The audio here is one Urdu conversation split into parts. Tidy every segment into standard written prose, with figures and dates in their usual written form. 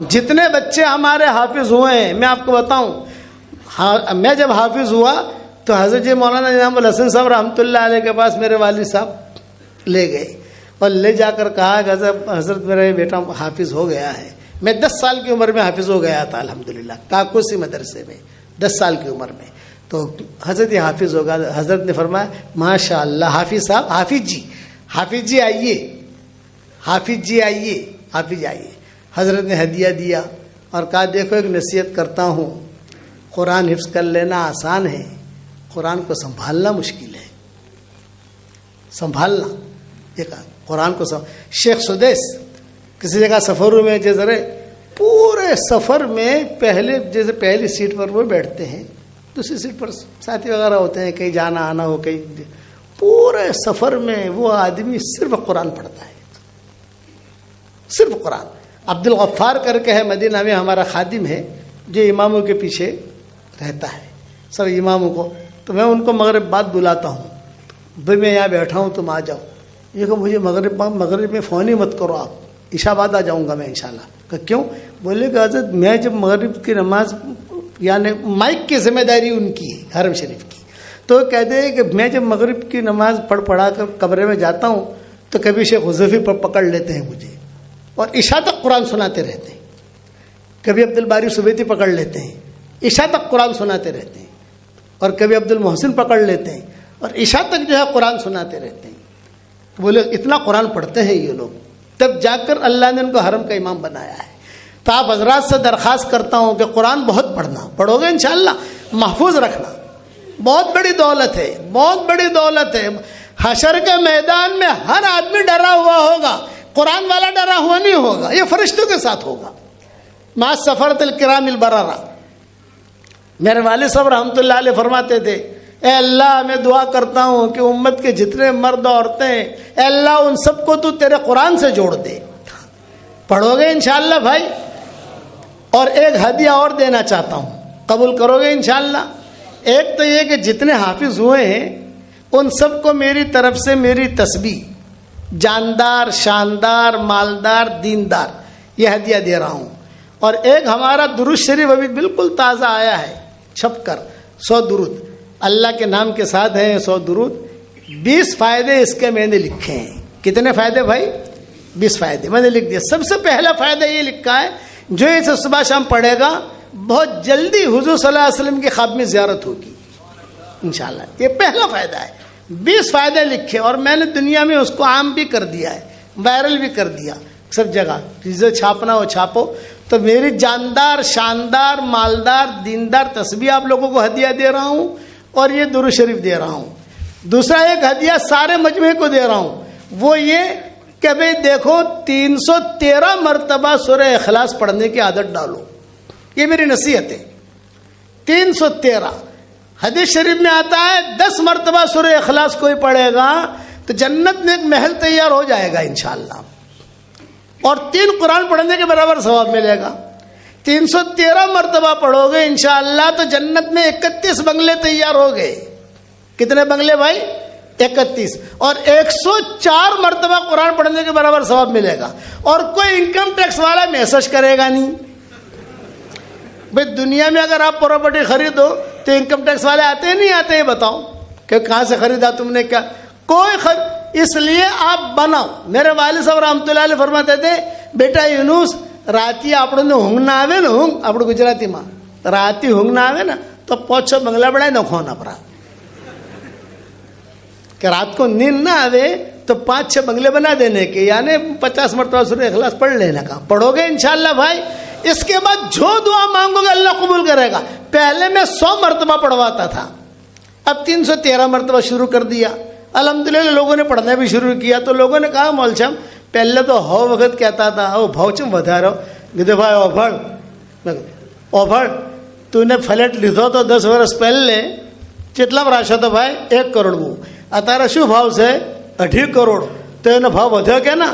جتنے بچے ہمارے حافظ ہوئے ہیں میں آپ کو بتاؤں، میں جب حافظ ہوا تو حضرت جی مولانا نظام الحسن صاحب رحمۃ اللہ علیہ کے پاس میرے والد صاحب لے گئے اور لے جا کر کہا کہ حضرت میرا بیٹا حافظ ہو گیا ہے. میں 10 سال کی عمر میں حافظ ہو گیا تھا الحمدللہ کاکوسی مدرسے میں 10 سال کی عمر میں. تو حضرت یہ حافظ ہوگا. حضرت نے فرمایا ماشاء اللہ حافظ صاحب، حافظ جی آئیے، حافظ جی آئیے، حافظ جی آئیے. حضرت نے ہدیہ دیا اور کہا دیکھو ایک نصیحت کرتا ہوں، قرآن حفظ کر لینا آسان ہے، قرآن کو سنبھالنا مشکل ہے. سنبھالنا ایک قرآن کو شیخ سدیس کسی جگہ سفروں میں جیسے پورے سفر میں جیسے پہلی سیٹ پر وہ بیٹھتے ہیں، دوسری سیٹ پر ساتھی وغیرہ ہوتے ہیں، کہیں جانا آنا ہو کہیں، پورے سفر میں وہ آدمی صرف قرآن پڑھتا ہے، صرف قرآن. عبد الغفار کر کے ہے مدینہ میں ہمارا خادم ہے جو اماموں کے پیچھے رہتا ہے سب اماموں کو. تو میں ان کو مغرب بعد بلاتا ہوں، بھائی میں یہاں بیٹھا ہوں تم آ جاؤ. یہ کہ مجھے مغرب میں فون ہی مت کرو، آپ عشاء بعد آ جاؤں گا میں انشاءاللہ. کہ کیوں؟ بولے کہ حضرت میں جب مغرب کی نماز یعنی مائک کی ذمہ داری ان کی ہے حرم شریف کی، تو کہتے ہیں کہ میں جب مغرب کی نماز پڑھا کر کمرے میں جاتا ہوں تو کبھی شیخ حذیفی پر پکڑ لیتے ہیں مجھے اور عشاء تک قرآن سناتے رہتے ہیں. کبھی عبد الباری سویتی پکڑ لیتے ہیں، عشاء تک قرآن سناتے رہتے ہیں. اور کبھی عبد المحسن پکڑ لیتے ہیں اور عشاء تک جو ہے قرآن سناتے رہتے ہیں. بولے اتنا قرآن پڑھتے ہیں یہ لوگ، تب جا کر اللہ نے ان کو حرم کا امام بنایا ہے. تو آپ حضرات سے درخواست کرتا ہوں کہ قرآن بہت پڑھو گے انشاءاللہ محفوظ رکھنا. بہت بڑی دولت ہے، بہت بڑی دولت ہے. حشر کے میدان میں ہر آدمی ڈرا ہوا ہوگا، قرآن والا ڈرا ہوا نہیں ہوگا، یہ فرشتوں کے ساتھ ہوگا. ما سفرت الکرام البررہ. میرے والد صاحب رحمۃ اللہ علیہ فرماتے تھے اے اللہ میں دعا کرتا ہوں کہ امت کے جتنے مرد عورتیں ہیں اے اللہ ان سب کو تو تیرے قرآن سے جوڑ دے. پڑھو گے انشاءاللہ بھائی. اور ایک ہدیہ اور دینا چاہتا ہوں، قبول کرو گے انشاءاللہ. ایک تو یہ کہ جتنے حافظ ہوئے ہیں ان سب کو میری طرف سے میری تسبیح جاندار شاندار مالدار دیندار یہ ہدیہ دے رہا ہوں. اور ایک ہمارا درود شریف ابھی بالکل تازہ آیا ہے چھپ کر، 100 درود اللہ کے نام کے ساتھ ہیں. 100 درود 20 فائدے اس کے میں نے لکھے ہیں. کتنے فائدے بھائی؟ 20 فائدے میں نے لکھ دیا. سب سے پہلا فائدہ یہ لکھا ہے جو اسے صبح شام پڑھے گا بہت جلدی حضور صلی اللہ علیہ وسلم کی خواب میں زیارت ہوگی انشاءاللہ. یہ پہلا فائدہ ہے. 20 فائدے لکھے اور میں نے دنیا میں اس کو عام بھی کر دیا ہے، وائرل بھی کر دیا سب جگہ. چیزیں چھاپنا ہو چھاپو. تو میری جاندار شاندار مالدار دیندار تسبیح آپ لوگوں کو ہدیہ دے رہا ہوں اور یہ درود شریف دے رہا ہوں. دوسرا ایک ہدیہ سارے مجمع کو دے رہا ہوں، وہ یہ کہ بھئی دیکھو 313 مرتبہ سورہ اخلاص پڑھنے کی عادت ڈالو. یہ میری نصیحت ہے. 313 حدیث شریف میں آتا ہے 10 مرتبہ سورہ اخلاص کوئی پڑھے گا تو جنت میں ایک محل تیار ہو جائے گا انشاءاللہ، اور 3 قرآن پڑھنے کے برابر ثواب ملے گا. 313 مرتبہ پڑھو گے انشاءاللہ تو جنت میں 31 بنگلے تیار ہو گئے. کتنے بنگلے بھائی؟ 31. اور 104 مرتبہ قرآن پڑھنے کے برابر ثواب ملے گا. اور کوئی انکم ٹیکس والا میسج کرے گا نہیں. بھائی دنیا میں اگر آپ پراپرٹی خریدو تو انکم ٹیکس والے آتے ہیں نہیں آتے؟ یہ بتاؤ کہ کہاں سے خریدا تم نے کیا؟ کوئی اس لیے آپ بناؤ. میرے والد صاحب رحمۃ اللہ علیہ فرماتے تھے بیٹا یونس راتی આપણને ઊંઘ ના આવે ને ઊંઘ આપણું ગુજરાતીમાં રાતી ઊંઘ ના આવે ને તો 5-6 બંગલા બનાવી નાખો આપણા کہ رات کو نیند نہ آوے تو 5-6 بنگلے بنا دینے کے، یعنی 50 مرتبہ سورہ اخلاص پڑھ لینے کا. پڑھو گے انشاءاللہ بھائی. اس کے بعد جو دعا مانگو گے اللہ قبول کرے گا. پہلے میں 100 مرتبہ پڑھواتا تھا، اب 313 مرتبہ شروع کر دیا. الحمدللہ لوگوں نے پڑھنا بھی شروع کیا. تو لوگوں نے کہا مول صاحب پہلے تو ہو وقت کہتا تھا او بھاؤچم વધારો કીધું ભાઈ ઓભળ તું ફ્લેટ લીધો તો 10 વર્ષ પહેલે કેટલા રાશો તો ભાઈ 1 કરોડનું, અત્યારે શું ભાવ છે 2.5 કરોડ. તો એનો ભાવ વધ્યો કે ના?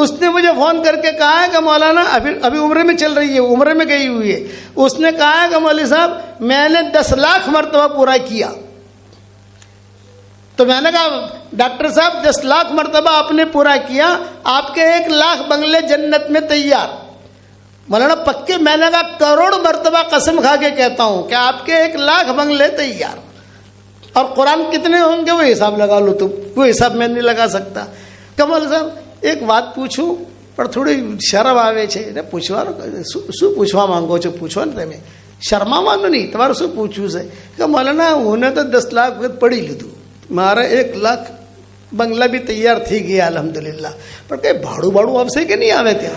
اس نے مجھے فون کر کے کہا ہے کہ مولانا ابھی عمرے میں چل رہی ہے، عمرے میں گئی ہوئی ہے، اس نے کہا ہے کہ مولوی صاحب میں نے 10 لاکھ مرتبہ پورا کیا. تو میں نے کہا ڈاکٹر صاحب 10 لاکھ مرتبہ آپ نے پورا کیا، آپ کے 1 لاکھ بنگلے جنت میں تیار. مولانا پکے؟ میں نے کہا کروڑ مرتبہ قسم کھا کے کہتا ہوں کہ آپ کے 1 لاکھ بنگلے تیار. اور قرآن کتنے ہوں گے وہ حساب لگا لو تم، وہ حساب میں نہیں لگا سکتا. کہ مولوی صاحب ایک بات پوچھوں پر تھوڑی شرم આવે છે ને પૂછવાનું શું પૂછવા માંગો છો પૂછો ને તમે, શરમાવાનું નહીં, તમારે શું પૂછવું છે? કે મૌલાના હું તો 10 લાખ પડી લીધું, મારા 1 લાખ બંગલા બી તૈયાર થઈ ગયા અલ્હમ્દુલિલ્લાહ, પણ કઈ ભાડું આવશે કે નહીં આવે ત્યાં?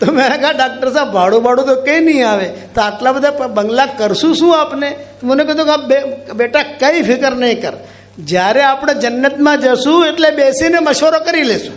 તો મેં કહા ડૉક્ટર સાહેબ ભાડું તો કંઈ નહીં આવે, તો આટલા બધા બંગલા કરશું શું આપને? મને કીધું કે બેટા કંઈ ફિકર નહીં કર, જ્યારે આપણે જન્નતમાં જશું એટલે બેસીને મશવરો કરી લેશું,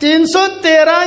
313